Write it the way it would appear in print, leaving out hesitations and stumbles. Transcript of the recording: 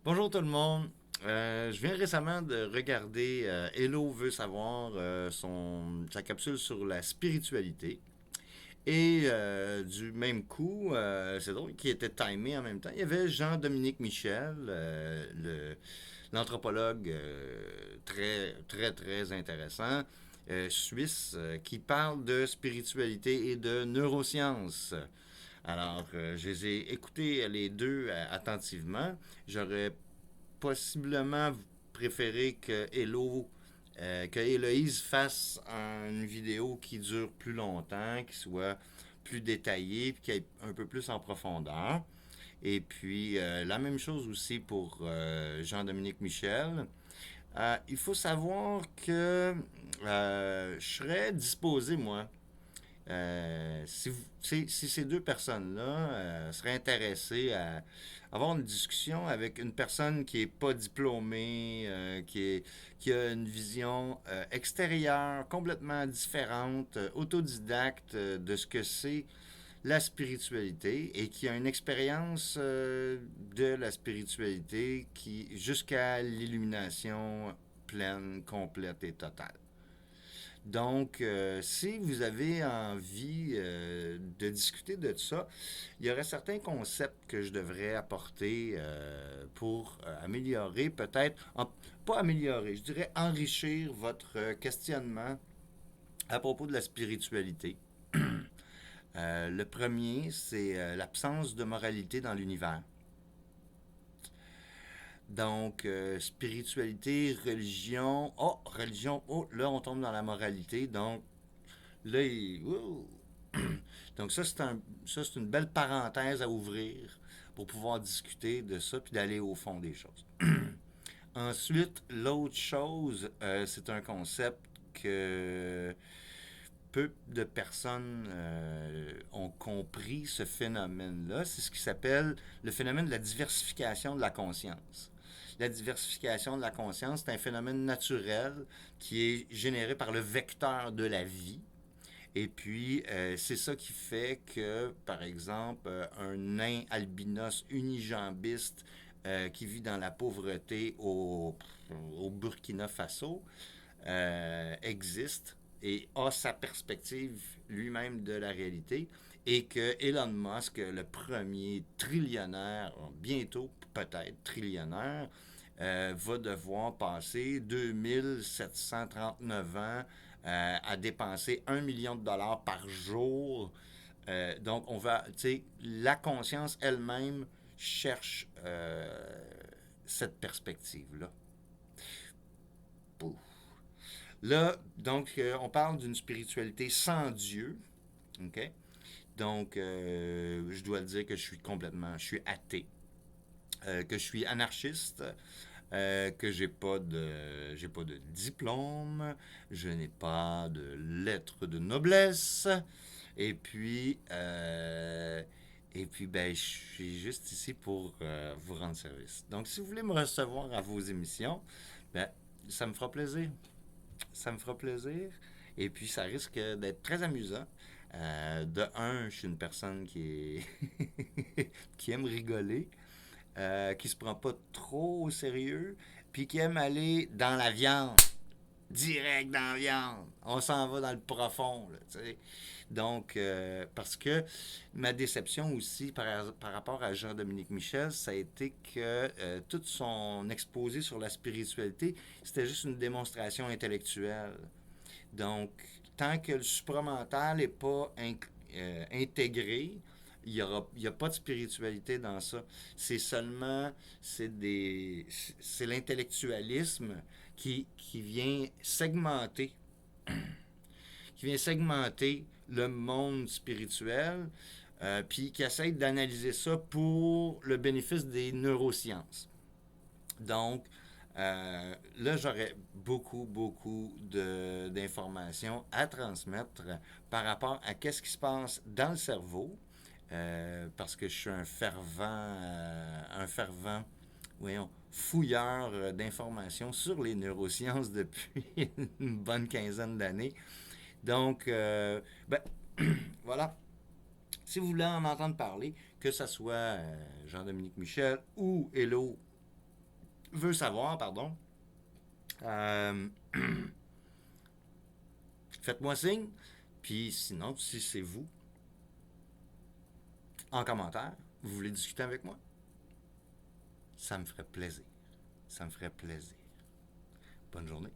Bonjour tout le monde. Je viens récemment de regarder Hello veut savoir sa capsule sur la spiritualité. Et du même coup, c'est drôle, qui était timé en même temps, il y avait Jean-Dominique Michel, l'anthropologue très, très, très intéressant, suisse, qui parle de spiritualité et de neurosciences. Alors, je les ai écoutés les deux attentivement. J'aurais possiblement préféré que Héloïse fasse une vidéo qui dure plus longtemps, qui soit plus détaillée, puis qui aille un peu plus en profondeur. Et puis, la même chose aussi pour Jean-Dominique Michel. Il faut savoir que je serais disposé, moi, si ces deux personnes-là seraient intéressées à avoir une discussion avec une personne qui n'est pas diplômée, qui a une vision extérieure complètement différente, autodidacte de ce que c'est la spiritualité et qui a une expérience de la spiritualité qui jusqu'à l'illumination pleine, complète et totale. Donc, si vous avez envie de discuter de ça, il y aurait certains concepts que je devrais apporter pour améliorer, pas améliorer, je dirais enrichir votre questionnement à propos de la spiritualité. Le premier, c'est l'absence de moralité dans l'univers. Donc, spiritualité, religion. Oh, religion. Oh, là, on tombe dans la moralité. Donc, là, donc ça, c'est une belle parenthèse à ouvrir pour pouvoir discuter de ça puis d'aller au fond des choses. Ensuite, l'autre chose, c'est un concept que peu de personnes ont compris ce phénomène-là. C'est ce qui s'appelle le phénomène de la diversification de la conscience. La diversification de la conscience, c'est un phénomène naturel qui est généré par le vecteur de la vie. Et puis, c'est ça qui fait que, par exemple, un nain albinos unijambiste qui vit dans la pauvreté au Burkina Faso existe et a sa perspective lui-même de la réalité et que Elon Musk, le premier trillionnaire, bientôt peut-être trillionnaire, va devoir passer 2739 ans à dépenser 1 million de dollars par jour. Donc, tu sais, la conscience elle-même cherche cette perspective-là. Pouf. Là, donc, on parle d'une spiritualité sans Dieu. OK? Donc, je dois dire que je suis athée, que je suis anarchiste, que j'ai pas de diplôme, je n'ai pas de lettre de noblesse, et puis, ben, je suis juste ici pour vous rendre service. Donc, si vous voulez me recevoir à vos émissions, ben, ça me fera plaisir. Ça me fera plaisir. Et puis, ça risque d'être très amusant. De un, je suis une personne qui aime rigoler, qui se prend pas trop au sérieux, puis qui aime aller dans la viande, direct dans la viande. On s'en va dans le profond, là, tu sais. Donc, parce que ma déception aussi par rapport à Jean-Dominique Michel, ça a été que tout son exposé sur la spiritualité, c'était juste une démonstration intellectuelle. Donc, tant que le supramental n'est pas intégré, il y a pas de spiritualité dans ça. C'est seulement, c'est l'intellectualisme qui vient segmenter le monde spirituel, puis qui essaie d'analyser ça pour le bénéfice des neurosciences. Donc, là, j'aurais d'informations à transmettre par rapport à qu'est-ce qui se passe dans le cerveau, parce que je suis un fervent, voyons, fouilleur d'informations sur les neurosciences depuis une bonne quinzaine d'années. Donc, ben, voilà. Si vous voulez en entendre parler, que ce soit Jean-Dominique Michel ou Hello veut savoir, pardon. Euh, Faites-moi signe. Puis sinon, si c'est vous, en commentaire, vous voulez discuter avec moi, ça me ferait plaisir. Ça me ferait plaisir. Bonne journée.